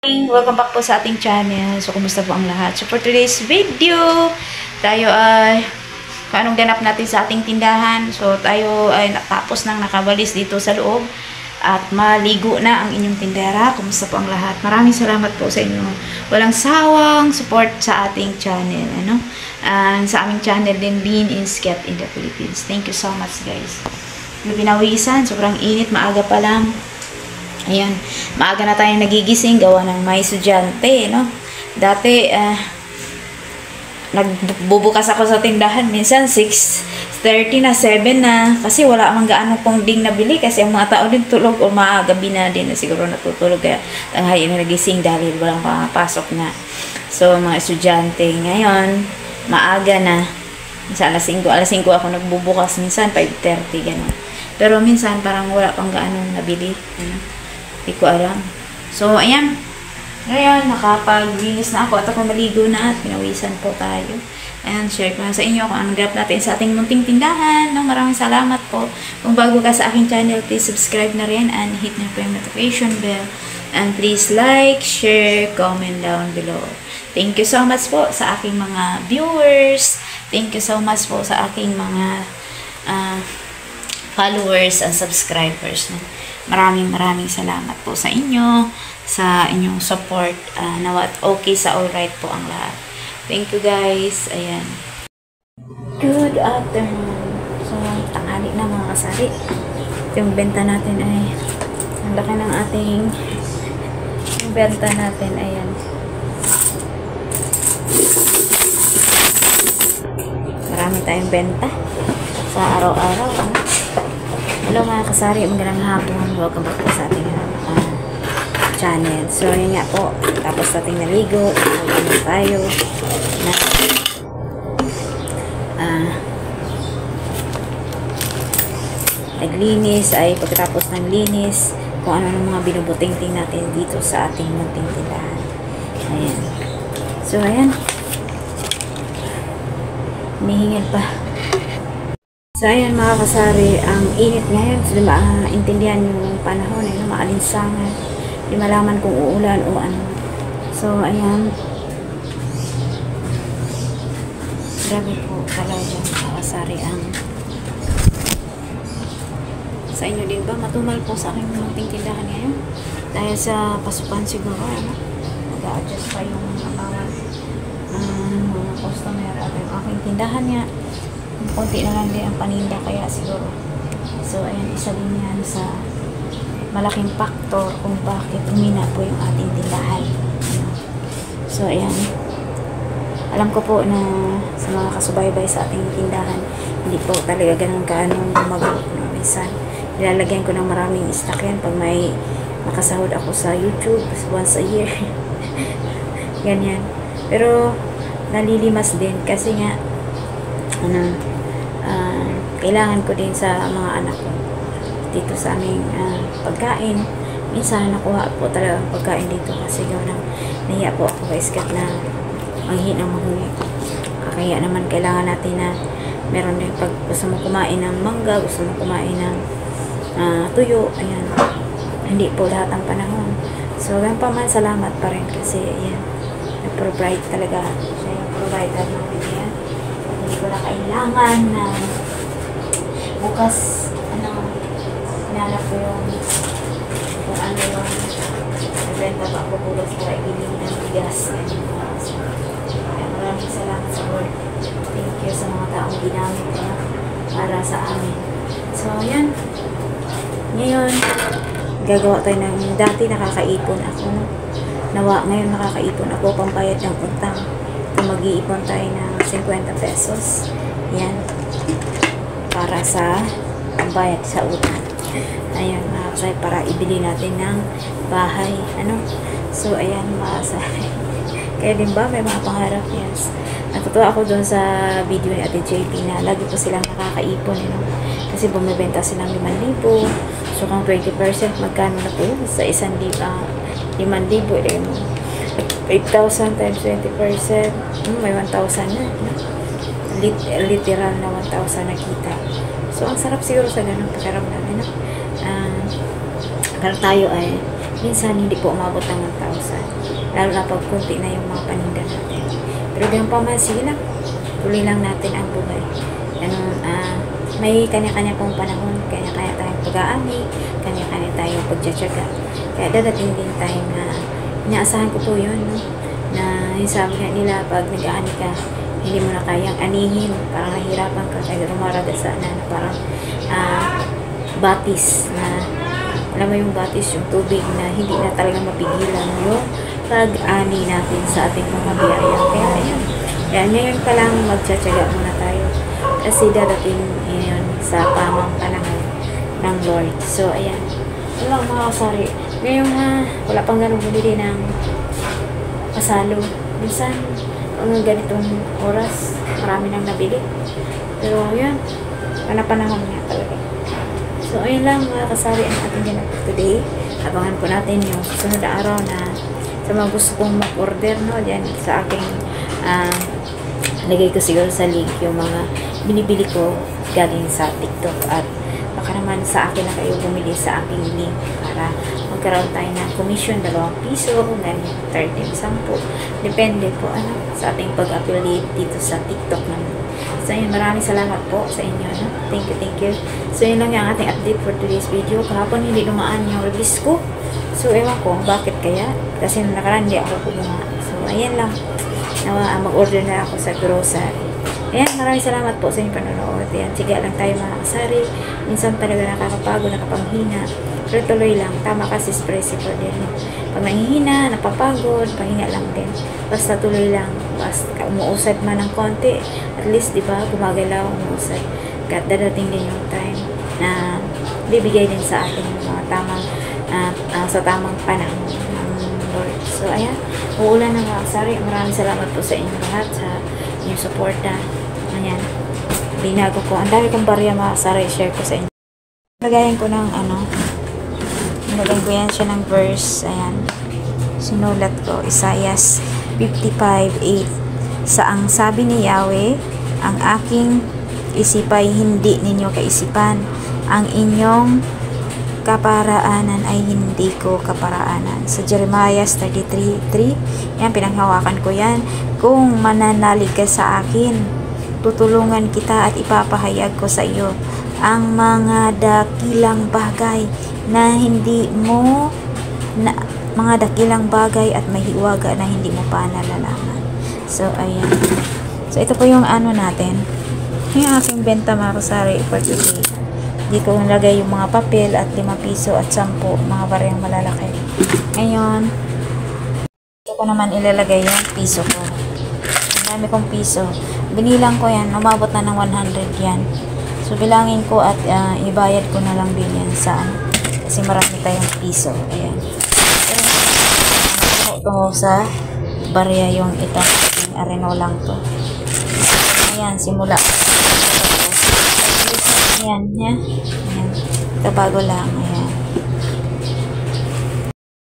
Welcome back po sa ating channel. So, kumusta po ang lahat? So, for today's video, tayo ay anong ganap natin sa ating tindahan. So, tayo ay natapos nang nakabalis dito sa loob at maligo na ang inyong tindera. Kumusta po ang lahat? Maraming salamat po sa inyo. Walang sawang support sa ating channel. And sa aming channel din, Bean is Cat in the Philippines. Thank you so much, guys. Yung pinawisan, sobrang init, maaga pa lang. Ayan, maaga na tayong nagigising, gawa ng may estudyante, no? Dati, nagbubukas ako sa tindahan, minsan 6:30 na, 7 na, kasi wala mang gaano pong ding nabili, kasi ang mga tao din tulog, o gabi na din, siguro natutulog, kaya tanghali na nagising dahil walang pasok na. So, mga estudyante, ngayon, maaga na, minsan alas 5 ako nagbubukas, minsan 5:30, gano'n. Pero minsan, parang wala pang gaano nabili, Hindi ko alam. So, ayan. Ngayon, nakapaglinis na ako at ako maligo na at pinawisan po tayo. And share ko na sa inyo kung anong ganap natin sa ating munting tindahan. No, maraming salamat po. Kung bago ka sa aking channel, please subscribe na rin and hit na po yung notification bell. And please like, share, comment down below. Thank you so much po sa aking mga viewers. Thank you so much po sa aking mga followers and subscribers. No? Maraming salamat po sa inyo, sa inyong support. Nawat okay sa alright po ang lahat. Thank you, guys. Ayan. Good afternoon. So, tanghali na mga kasari. Yung benta natin ay ang laki ng ating yung benta natin. Ayan. Marami tayong benta sa araw-araw. Hello mga kasari, magandang hapon. Welcome back po sa ating channel. So, yun nga po. Tapos nating naligo. Naligo tayo. Naglinis ay pagkatapos ng linis kung ano ng mga binubuting-ting natin dito sa ating munting tindahan. Ayan. So, ayan. Hinihingil pa. So, ayan mga kasari, ang init ngayon, so maintindihan yung panahon, maalinsangan, di malaman kung uulan o ano. So, ayan. Grabe po talaga mga kasari ang sa inyo din ba? Matumal po sa aking munting tindahan ngayon. Dahil sa pasukan siguro, mag-a-adjust pa yung mga customer at yung aking tindahan niya. Konti na lang din ang paninda kaya siguro. So, ayan, isa din yan sa malaking faktor kung bakit umina po yung ating tindahan. So, ayan. Alam ko po na sa mga kasubaybay sa ating tindahan, hindi po talaga ganun kaanong gumagot. No? Minsan, nilalagyan ko ng maraming stock yan pag may nakasahod ako sa YouTube once a year. Ganyan. Pero, nalilimas din kasi nga, kailangan ko din sa mga anak ko dito sa aming pagkain. Minsan nakuha po talaga ang pagkain dito kasi gawin nahiya po ako guys kat na manghi ng mahuli. Kaya naman kailangan natin na meron din pag gusto mo kumain ng mangga, gusto mo kumain ng tuyo, ayan. Hindi po lahat ang panahon. So, ganun pa man, salamat pa rin kasi ayan, nag-provide talaga siya yung provider natin yan. Hindi ko na kailangan na bukas, hinanap ko yung kung ano yung nagbenta pa ako bukas para igiling ng bigas. Kaya maraming salamat sa Lord. Thank you sa mga taong ginamit na para sa amin. So, yan. Ngayon, gagawa tayo ng dati nakakaipon ako. Nawa, ngayon nakakaipon ako pambayad ng utang. Kung mag-iipon tayo ng 50 pesos. Yan. Para sa bayad sa utang. Ayan, mga para ibili natin ng bahay. So, ayan, mga kaya din ba, may mga pangarap, yes. Natutuwa ako doon sa video ni Ate JP na lagi po silang nakakaipon, kasi bumibenta silang 5,000. So, kung 20%, magkano na po yun? Sa 1,000, 5,000, 8,000 times 20%, may 1,000 na, literal na 1,000 na kita. So, ang sarap siguro sa ganun pakiramdam. Pero tayo ay minsan hindi po umabot ng 1,000. Lalo na pag kunti na yung mga paninda natin. Pero ganun pa man, sige lang. Tuloy lang natin ang buhay. Ganun, may kanya-kanya pong panahon, kanya-kanya tayong pag-aani, kanya-kanya tayong pagtsatsaga. Kaya dadating din time na inaasahan ko po yun, no? Na yung sabi nga nila, pag nag-aani ka, hindi mo na kayang anihin, parang nahihirapan ka, kaya rumaragasa na parang batis na, alam mo yung batis, yung tubig na hindi na talaga mapigilan yung pag-ani natin sa ating mga biyaya. Kaya ayun, kaya ngayon pa lang magtsatsaga muna tayo kasi dadating yun sa tamang panahon ng Lord. So ayan, wala mga kasari. Ngayon wala pang ganun bumili ng pasalo. Minsan, ganitong oras, marami nang nabili. Pero yun, panapanahon nga talaga. So ayun lang mga kasari ang ating ganap today. Abangan po natin yung susunod na araw na sa mga gusto kong mag-order, no, dyan sa aking lagay ko siguro sa link yung mga binibili ko galing sa TikTok, at baka naman sa akin na kayo bumili sa aking link para magkaroon tayo ng commission, 2 piso, ganyan, 30, 10. Depende po sa ating pag-affiliate dito sa TikTok naman. So yun, maraming salamat po sa inyo. No? Thank you. So yun lang yung ating update for today's video. Kahapon hindi dumaan yung release ko. So ewan ko bakit kaya. Kasi nakaraan hindi ako kumuha. So ayan lang. Mag-order na ako sa grocery. Ayan, maraming salamat po sa inyong panonood. Ayan, sige lang tayo mga kasari. Minsan talaga nakakapagod, nakapanghina. Pero tuloy lang. Tama kasi stress po din. Pag nanghihina, napapagod, pahinga lang din. Basta tuloy lang. Basta umuusad man ng konti. At least, di ba, gumagalaw, umuusad. At dadating din yung time na bibigay din sa atin yung mga tamang, sa tamang panahon ng Lord. So, ayan. Uulan na mga kasari. Maraming salamat po sa inyong lahat sa inyong suporta. Ayan. Binago ko. Ang dami kong barya mga kasari. Share ko sa inyo. Lagayan ko ng nilagyan ko yan siya ng verse. Ayan. Sinulat ko. Isaiah 55:8. Saang sabi ni Yahweh, ang aking isipay hindi ninyo kaisipan. Ang inyong kaparaanan ay hindi ko kaparaanan. Sa Jeremiah 33:3, yan, pinanghawakan ko yan. Kung mananalig ka sa akin, tutulungan kita at ipapahayag ko sa iyo ang mga dakilang bagay na hindi mo mga dakilang bagay at mahiwaga na hindi mo pa nalalaman. So, ayan. So, ito po yung natin. Yung aking benta mga kasari for today. Dito ko nilagay yung mga papel at 5 piso at 10, mga baryang malalaki. Ngayon, ito ko naman ilalagay yung piso ko. Ang dami kong piso. Binilang ko yan, umabot na ng 100 yan. So, bilangin ko at ibayad ko na lang din yan sa kasi marami tayong piso. Ayan. Ito sa barya yung itong areno lang to. Ayan, simula. Ayan, yan. Ayan. Ito bago lang. Ayan.